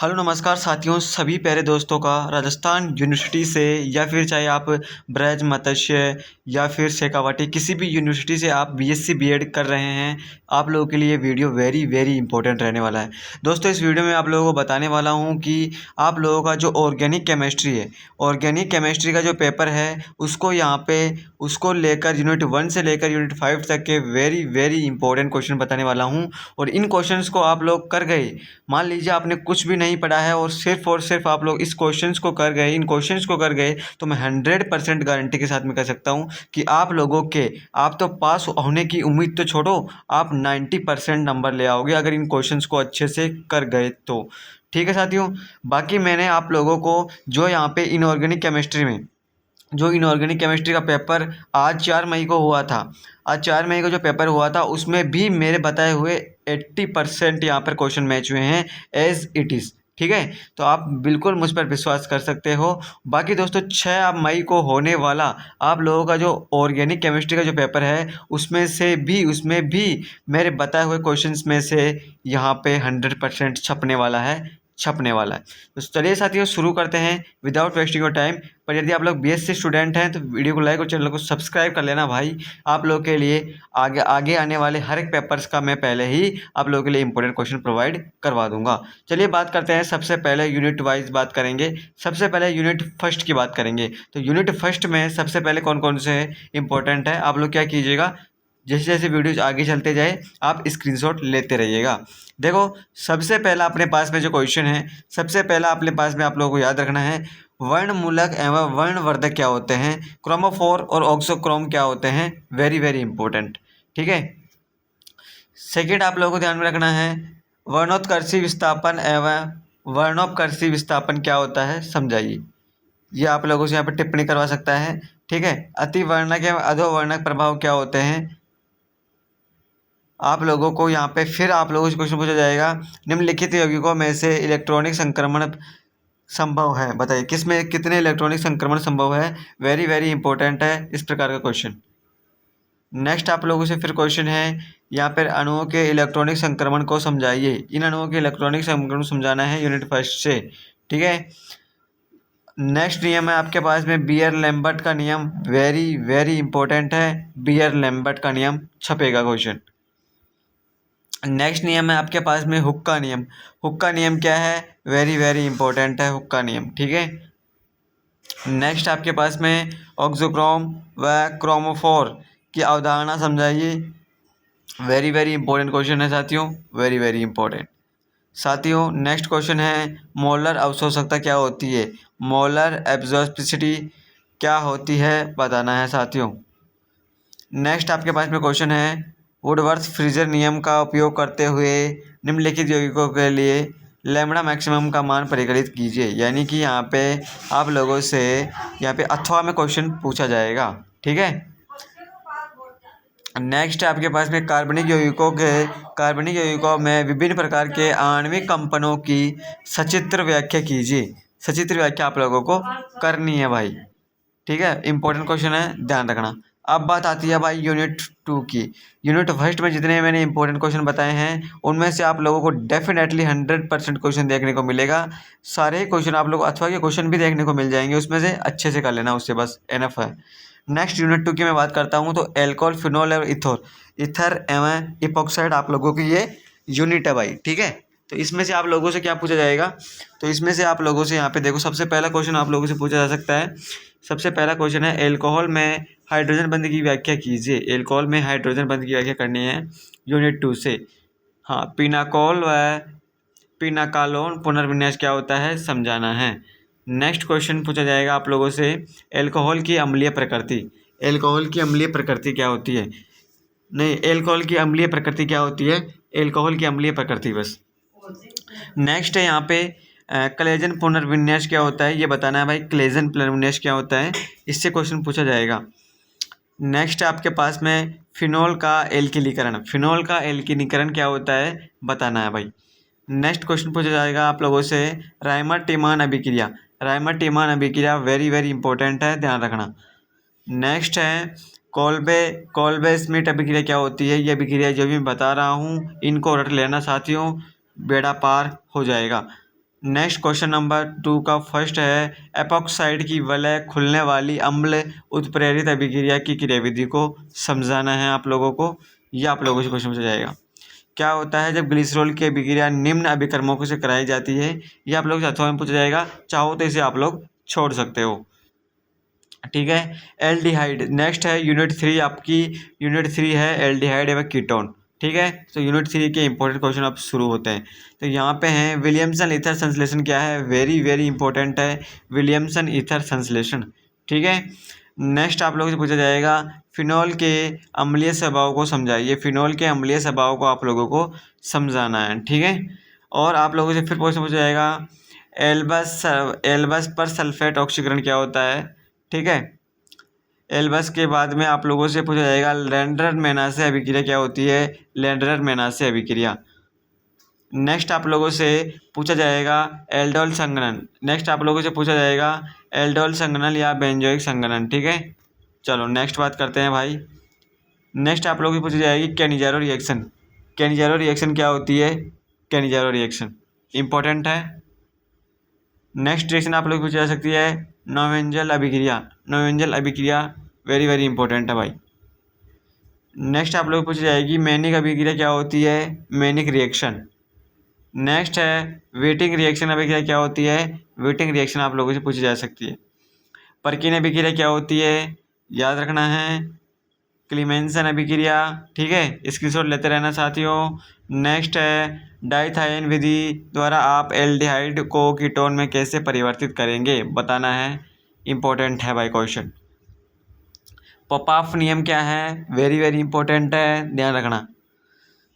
Hello नमस्कार साथियों, सभी प्यारे दोस्तों का राजस्थान यूनिवर्सिटी से या फिर चाहे आप ब्रज मत्स्य या फिर शेखावाटी किसी भी यूनिवर्सिटी से आप बीएससी बीएड कर रहे हैं, आप लोगों के लिए वीडियो वेरी वेरी इंपॉर्टेंट रहने वाला है। दोस्तों इस वीडियो में आप लोगों को बताने वाला हूं कि आप लोगों का जो ऑर्गेनिक केमिस्ट्री है, ऑर्गेनिक केमिस्ट्री का जो पेपर है उसको यहाँ पे उसको लेकर यूनिट 1 से लेकर यूनिट 5 तक के वेरी वेरी इंपॉर्टेंट क्वेश्चन बताने वाला हूँ। और इन क्वेश्चंस को आप लोग कर गए, मान लीजिए आपने कुछ भी नहीं पढ़ा है और सिर्फ आप लोग इस क्वेश्चंस को कर गए, इन क्वेश्चंस को कर गए, तो मैं 100% गारंटी के साथ में कह सकता हूँ कि आप लोगों के आप तो पास होने की उम्मीद तो छोड़ो, आप 90% नंबर ले आओगे अगर इन क्वेश्चंस को अच्छे से कर गए तो। ठीक है साथियों, बाकी मैंने आप लोगों को जो यहाँ पे इनऑर्गेनिक केमिस्ट्री में जो इनऑर्गेनिक केमिस्ट्री का पेपर आज 4 मई को हुआ था, आज 4 मई को जो पेपर हुआ था उसमें भी मेरे बताए हुए 80% यहाँ पर क्वेश्चन मैच हुए हैं एज इट इज़। ठीक है, तो आप बिल्कुल मुझ पर विश्वास कर सकते हो। बाकी दोस्तों 6 मई को होने वाला आप लोगों का जो ऑर्गेनिक केमिस्ट्री का जो पेपर है उसमें भी मेरे बताए हुए क्वेश्चंस में से यहाँ पे 100% छपने वाला है। तो चलिए साथियों शुरू करते हैं विदाउट वेस्टिंग योर टाइम। पर यदि आप लोग बीएससी स्टूडेंट हैं तो वीडियो को लाइक और चैनल को सब्सक्राइब कर लेना भाई। आप लोग के लिए आगे आगे आने वाले हर एक पेपर्स का मैं पहले ही आप लोगों के लिए इंपॉर्टेंट क्वेश्चन प्रोवाइड करवा दूंगा। चलिए बात करते हैं, सबसे पहले यूनिट वाइज बात करेंगे। सबसे पहले यूनिट फर्स्ट की बात करेंगे। तो यूनिट फर्स्ट में सबसे पहले कौन कौन से इंपॉर्टेंट है, आप लोग क्या कीजिएगा, जैसे जैसे वीडियो आगे चलते जाए आप स्क्रीनशॉट लेते रहिएगा। देखो सबसे पहला अपने पास में जो क्वेश्चन है, सबसे पहला अपने पास में आप लोगों को याद रखना है, वर्णमूलक एवं वर्णवर्धक क्या होते हैं, क्रोमोफोर और ऑक्सोक्रोम क्या होते हैं, वेरी वेरी इंपॉर्टेंट। ठीक है, सेकेंड आप लोगों को ध्यान में रखना है, वर्णोत्कर्षी विस्थापन एवं वर्णोपकर्षी विस्थापन क्या होता है, समझाइए। ये आप लोगों से यहाँ पर टिप्पणी करवा सकता है। ठीक है, अतिवर्णक एवं अधोवर्णक प्रभाव क्या होते हैं, आप लोगों को यहाँ पे फिर आप लोगों से क्वेश्चन पूछा जाएगा, निम्नलिखित यौगिकों में से इलेक्ट्रॉनिक संक्रमण संभव है, बताइए किस में कितने इलेक्ट्रॉनिक संक्रमण संभव है, वेरी वेरी इंपॉर्टेंट है इस प्रकार का क्वेश्चन। नेक्स्ट आप लोगों से फिर क्वेश्चन है, यहाँ पर अणुओं के इलेक्ट्रॉनिक संक्रमण को समझाइए। इन अणुओं के इलेक्ट्रॉनिक संक्रमण समझाना है यूनिट फर्स्ट से। ठीक है, नेक्स्ट नियम है आपके पास में बियर लैम्बर्ट का नियम, वेरी वेरी इंपॉर्टेंट है, बियर लैम्बर्ट का नियम छपेगा क्वेश्चन। नेक्स्ट नियम है आपके पास में हुक का नियम। हुक का नियम क्या है, वेरी वेरी इंपॉर्टेंट है हुक का नियम। ठीक है, नेक्स्ट आपके पास में ऑक्सोक्रोम व क्रोमोफोर की अवधारणा समझाइए, वेरी वेरी इंपॉर्टेंट क्वेश्चन है साथियों, वेरी वेरी इंपॉर्टेंट। साथियों नेक्स्ट क्वेश्चन है, मोलर अवशोषकता क्या होती है, मोलर एब्जॉर्प्सिटी क्या होती है, बताना है साथियों। नेक्स्ट आपके पास में क्वेश्चन है, वुडवर्थ फ्रीजर नियम का उपयोग करते हुए निम्नलिखित यौगिकों के लिए लैम्बडा मैक्सिमम का मान परिकलित कीजिए। यानी कि यहाँ पे आप लोगों से यहाँ पे अथवा में क्वेश्चन पूछा जाएगा। ठीक है, नेक्स्ट आपके पास में कार्बनिक यौगिकों में विभिन्न प्रकार के आणविक कंपनों की सचित्र व्याख्या कीजिए। सचित्र व्याख्या आप लोगों को करनी है भाई। ठीक है, इंपॉर्टेंट क्वेश्चन है, ध्यान रखना। अब बात आती है भाई यूनिट 2 की। यूनिट फर्स्ट में जितने मैंने इंपॉर्टेंट क्वेश्चन बताए हैं उनमें से आप लोगों को डेफिनेटली 100% क्वेश्चन देखने को मिलेगा। सारे क्वेश्चन आप लोग अथवा के क्वेश्चन भी देखने को मिल जाएंगे, उसमें से अच्छे से कर लेना, उससे बस एनफ है। नेक्स्ट यूनिट 2 की मैं बात करता हूँ, तो एल्कोहल, फिनोल और ईथर एवं इपॉक्साइड आप लोगों की ये यूनिट है भाई। ठीक है, तो इसमें से आप लोगों से क्या पूछा जाएगा, तो इसमें से आप लोगों से यहाँ पे देखो सबसे पहला क्वेश्चन आप लोगों से पूछा जा सकता है। सबसे पहला क्वेश्चन है, एल्कोहल में हाइड्रोजन बंध की व्याख्या कीजिए। एल्कोहल में हाइड्रोजन बंध की व्याख्या करनी है यूनिट 2 से। हाँ, पिनाकोल व पिनाकालोन पुनर्विन्यास क्या होता है, समझाना है। नेक्स्ट क्वेश्चन पूछा जाएगा आप लोगों से, एल्कोहल की अम्लीय प्रकृति। एल्कोहल की अम्लीय प्रकृति क्या होती है, नहीं, एल्कोहल की अम्लीय प्रकृति क्या होती है, एल्कोहल की अम्लीय प्रकृति बस। नेक्स्ट है यहाँ पे क्लेजन पुनर्विन्यास क्या होता है, ये बताना है भाई, क्लेजन पुनर्विन्यास क्या होता है, इससे क्वेश्चन पूछा जाएगा। नेक्स्ट आपके पास में फिनोल का एल्किलीकरण, फिनोल का एल्किलीकरण क्या होता है, बताना है भाई। नेक्स्ट क्वेश्चन पूछा जाएगा आप लोगों से, राइमर टीमान अभिक्रिया। राइमर टीमान अभिक्रिया वेरी वेरी इंपॉर्टेंट है, ध्यान रखना। नेक्स्ट है कोल्बे स्मिट अभिक्रिया क्या होती है, ये अभिक्रिया जो भी मैं बता रहा हूँ इनको रट लेना साथियों, बेड़ा पार हो जाएगा। नेक्स्ट क्वेश्चन नंबर 2 का फर्स्ट है, एपॉक्साइड की वलय खुलने वाली अम्ल उत्प्रेरित अभिक्रिया की क्रियाविधि को समझाना है आप लोगों को। ये आप लोगों से क्वेश्चन पूछा जाएगा। क्या होता है जब ग्लिसरॉल की अभिक्रिया निम्न अभिकर्मकों से कराई जाती है? ये आप लोग से में पूछा जाएगा, चाहो तो इसे आप लोग छोड़ सकते हो। ठीक है, एल्डिहाइड नेक्स्ट है यूनिट 3 आपकी। यूनिट 3 है एल्डिहाइड एवं कीटोन। ठीक है, तो यूनिट 3 के इंपॉर्टेंट क्वेश्चन अब शुरू होते हैं। तो यहाँ पे हैं विलियमसन ईथर संश्लेषण क्या है, वेरी वेरी इंपॉर्टेंट है विलियमसन ईथर संश्लेषण। ठीक है, नेक्स्ट आप लोगों से पूछा जाएगा फिनॉल के अम्लीय स्वभाव को समझाइए। फिनॉल के अम्लीय स्वभाव को आप लोगों को समझाना है। ठीक है, और आप लोगों से फिर क्वेश्चन पूछा जाएगा एल्बस पर सल्फेट ऑक्सीकरण क्या होता है। ठीक है, एल्बस के बाद में आप लोगों से पूछा जाएगा लैंडरर मेनासे अभिक्रिया क्या होती है, लैंडरर मेनासे अभिक्रिया। नेक्स्ट आप लोगों से पूछा जाएगा एल्डोल संघनन। नेक्स्ट आप लोगों से पूछा जाएगा एल्डोल संघनन या बेंजोइक संघनन। ठीक है, चलो नेक्स्ट बात करते हैं भाई। नेक्स्ट आप लोगों से पूछी जाएगी कैनिजारो रिएक्शन। कैनिजारो रिएक्शन क्या होती है, कैनिजारो रिएक्शन इंपॉर्टेंट है। नेक्स्ट रिएक्शन आप लोग पूछी जा सकती है नोवेंजल अभिक्रिया। नोवेंजल अभिक्रिया वेरी वेरी इंपॉर्टेंट है भाई। नेक्स्ट आप लोग पूछी जाएगी मैनिक अभिक्रिया क्या होती है, मैनिक रिएक्शन। नेक्स्ट है वेटिंग रिएक्शन अभिक्रिया क्या होती है, वेटिंग रिएक्शन आप लोगों से पूछी जा सकती है। परकीन अभिक्रिया क्या होती है, याद रखना है क्लीमेंसन अभिक्रिया। ठीक है, स्क्रीनशॉट लेते रहना साथियों। नेक्स्ट है डाइथाइन विधि द्वारा आप एल्डिहाइड को कीटोन में कैसे परिवर्तित करेंगे बताना है, इंपॉर्टेंट है भाई क्वेश्चन। पॉपाफ नियम क्या है, वेरी वेरी इंपॉर्टेंट है, ध्यान रखना।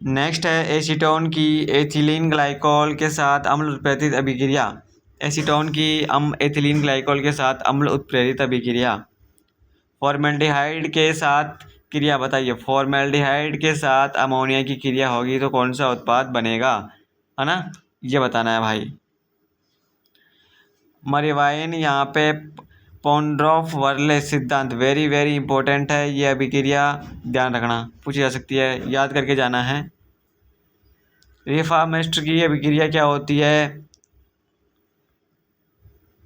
नेक्स्ट है एसीटोन की एथिलीन ग्लाइकोल के साथ अम्ल उत्प्रेरित अभिक्रिया। एसीटोन की एथिलीन ग्लाइकोल के साथ अम्ल उत्प्रेरित अभिक्रिया। फॉर्मेल्डिहाइड के साथ क्रिया बताइए, फॉर्मेल्डिहाइड के साथ अमोनिया की क्रिया होगी तो कौन सा उत्पाद बनेगा, है ना, ये बताना है भाई। मरीवाइन यहाँ पे पॉन्ड्रोफ वर्ले सिद्धांत वेरी वेरी इंपॉर्टेंट है, ये अभिक्रिया ध्यान रखना, पूछी जा सकती है, याद करके जाना है। रिफॉर्मेस्ट की अभिक्रिया क्या होती है,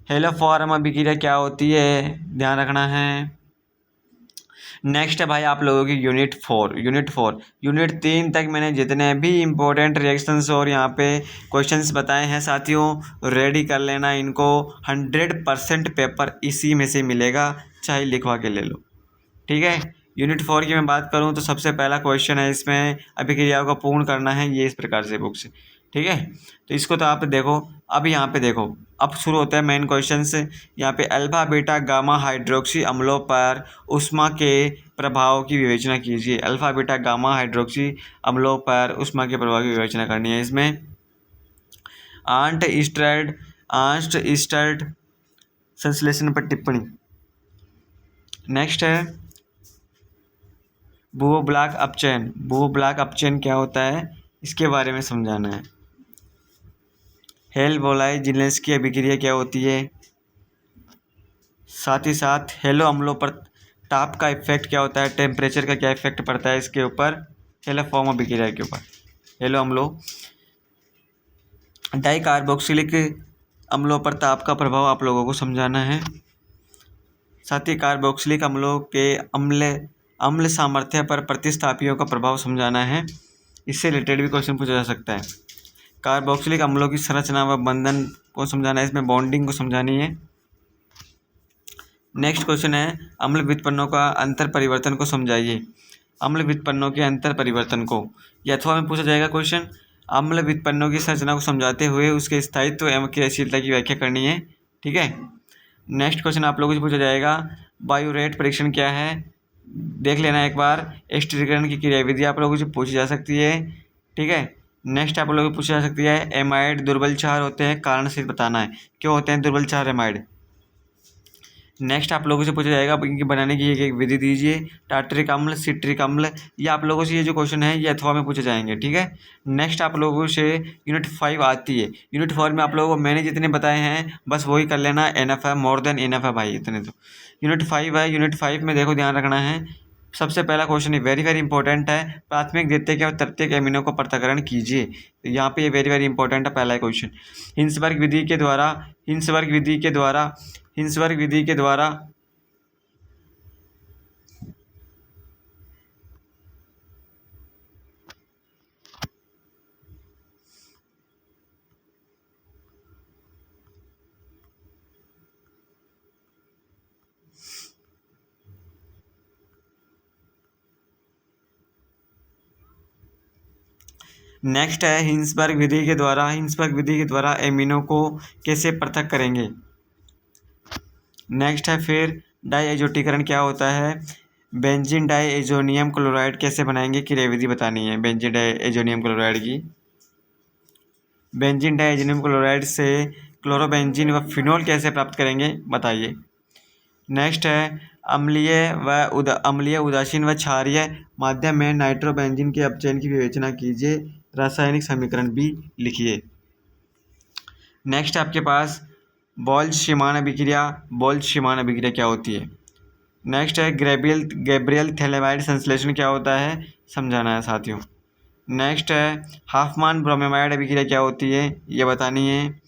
हेलोफॉर्म अभिक्रिया क्या होती है, ध्यान रखना है। नेक्स्ट है भाई आप लोगों की यूनिट 4। यूनिट 3 तक मैंने जितने भी इंपॉर्टेंट रिएक्शंस और यहाँ पे क्वेश्चंस बताए हैं साथियों, रेडी कर लेना इनको। 100% पेपर इसी में से मिलेगा, चाहे लिखवा के ले लो। ठीक है, यूनिट 4 की मैं बात करूँ तो सबसे पहला क्वेश्चन है इसमें अभिक्रियाओं को पूर्ण करना है, ये इस प्रकार से बुक से। ठीक है, तो इसको तो आप देखो। अब यहाँ पे देखो, अब शुरू होता है मेन क्वेश्चन से। यहाँ पे अल्फा बीटा गामा हाइड्रोक्सी अम्लों पर ऊष्मा के प्रभाव की विवेचना कीजिए। अल्फा बीटा गामा हाइड्रोक्सी अम्लों पर ऊष्मा के प्रभाव की विवेचना करनी है। इसमें आंट ईस्टर्ड संश्लेषण पर टिप्पणी। नेक्स्ट है भू ब्लॉक अपचयन। भू ब्लॉक अपचयन क्या होता है, इसके बारे में समझाना है। हेल बोलाई जिलेंस की अभिक्रिया क्या होती है, साथ ही साथ हेलो अम्लों पर ताप का इफेक्ट क्या होता है, टेम्परेचर का क्या इफेक्ट पड़ता है इसके ऊपर, हेलोफॉर्म अभिक्रिया के ऊपर। हेलो अम्लों डाई कार्बोक्सिलिक अम्लों पर ताप का प्रभाव आप लोगों को समझाना है। साथ ही कार्बोक्सिलिक अम्लों के अम्ल सामर्थ्य पर प्रतिस्थापियों का प्रभाव समझाना है। इससे रिलेटेड भी क्वेश्चन पूछा जा सकता है। कार्बोक्सिलिक अम्लों की संरचना व बंधन को समझाना है, इसमें बॉन्डिंग को समझानी है। नेक्स्ट क्वेश्चन है अम्ल व्युत्पन्नों का अंतर परिवर्तन को समझाइए। अम्ल व्युत्पन्नों के अंतर परिवर्तन को या अथवा में पूछा जाएगा क्वेश्चन। अम्ल व्युत्पन्नों की संरचना को समझाते हुए उसके स्थायित्व एवं क्रियाशीलता की व्याख्या करनी है। ठीक है, नेक्स्ट क्वेश्चन आप लोगों से पूछा जाएगा बायोरेट परीक्षण क्या है, देख लेना एक बार। स्थिरीकरण की क्रियाविधि आप लोगों से पूछी जा सकती है। ठीक है, नेक्स्ट आप लोगों को पूछी जा सकती है एमाइड दुर्बल क्षार होते हैं, कारण से बताना है क्यों होते हैं दुर्बल क्षार एमाइड। नेक्स्ट आप लोगों से पूछा जाएगा इनकी बनाने की एक विधि दीजिए। टार्टरिक अम्ल, सिट्रिक अम्ल, ये आप लोगों से ये जो क्वेश्चन है ये अथवा में पूछे जाएंगे। ठीक है, नेक्स्ट आप लोगों से यूनिट 5 आती है। यूनिट 4 में आप लोगों को मैंने जितने बताए हैं बस वही कर लेना, इनफ है, मोर देन इनफ है भाई, इतने तो। यूनिट 5 है, यूनिट 5 में देखो ध्यान रखना है सबसे पहला क्वेश्चन वेरी वेरी इंपॉर्टेंट है, प्राथमिक द्वितीयक और तृतीयक एमिनो को पृथक्करण कीजिए। तो यहाँ पे ये वेरी वेरी इंपॉर्टेंट है पहला क्वेश्चन। हिंसवर्ग विधि के द्वारा नेक्स्ट है हिंसबर्ग विधि के द्वारा एमिनो को कैसे पृथक करेंगे। नेक्स्ट है फिर डाईएजोटीकरण क्या होता है, बेंजीन डाईएजोनियम क्लोराइड कैसे बनाएंगे, क्रिया विधि बतानी है बेंजीन डाईएजोनियम क्लोराइड की। बेंजीन डाईएजोनियम क्लोराइड से क्लोरोबेंजीन व फिनोल कैसे प्राप्त करेंगे बताइए। नेक्स्ट है अम्लीय उदासीन व क्षारीय माध्यम में नाइट्रोबेंजीन के अपचयन की विवेचना कीजिए, रासायनिक समीकरण भी लिखिए। नेक्स्ट आपके पास बोल्ट्जमान अभिक्रिया क्या होती है। नेक्स्ट है गैब्रियल थैलेमाइड संश्लेषण क्या होता है, समझाना है साथियों। नेक्स्ट है हाफमान ब्रोमेमाइड अभिक्रिया क्या होती है, ये बतानी है।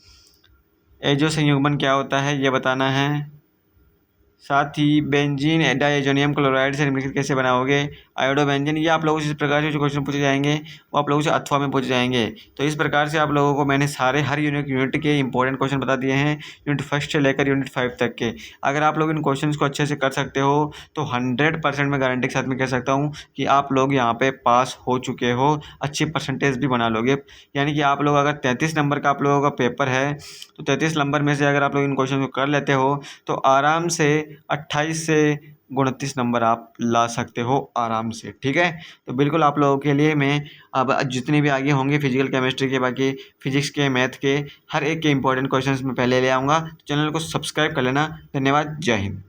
एजो संयुग्मन क्या होता है, ये बताना है। साथ ही बेंजीन डाईएजोनियम क्लोराइड से निम्नलिखित कैसे बनाओगे, आयोडोबेंजीन। ये आप लोगों से इस प्रकार से जो क्वेश्चन पूछे जाएंगे वो आप लोगों से अथवा में पूछे जाएंगे। तो इस प्रकार से आप लोगों को मैंने हर यूनिट के इंपॉर्टेंट क्वेश्चन बता दिए हैं, यूनिट 1 से लेकर यूनिट 5 तक के। अगर आप लोग इन क्वेश्चन को अच्छे से कर सकते हो तो 100% मैं गारंटी के साथ में कह सकता हूँ कि आप लोग यहाँ पे पास हो चुके हो, अच्छी परसेंटेज भी बना लोगे। यानी कि आप लोग अगर 33 नंबर का आप लोगों का पेपर है तो 33 नंबर में से अगर आप लोग इन क्वेश्चन को कर लेते हो तो आराम से 28 से 29 नंबर आप ला सकते हो आराम से। ठीक है, तो बिल्कुल आप लोगों के लिए मैं अब जितने भी आगे होंगे फिजिकल केमिस्ट्री के, बाकी फिजिक्स के, मैथ के, हर एक के इंपॉर्टेंट क्वेश्चंस मैं पहले ले आऊँगा। तो चैनल को सब्सक्राइब कर लेना। धन्यवाद, जय हिंद।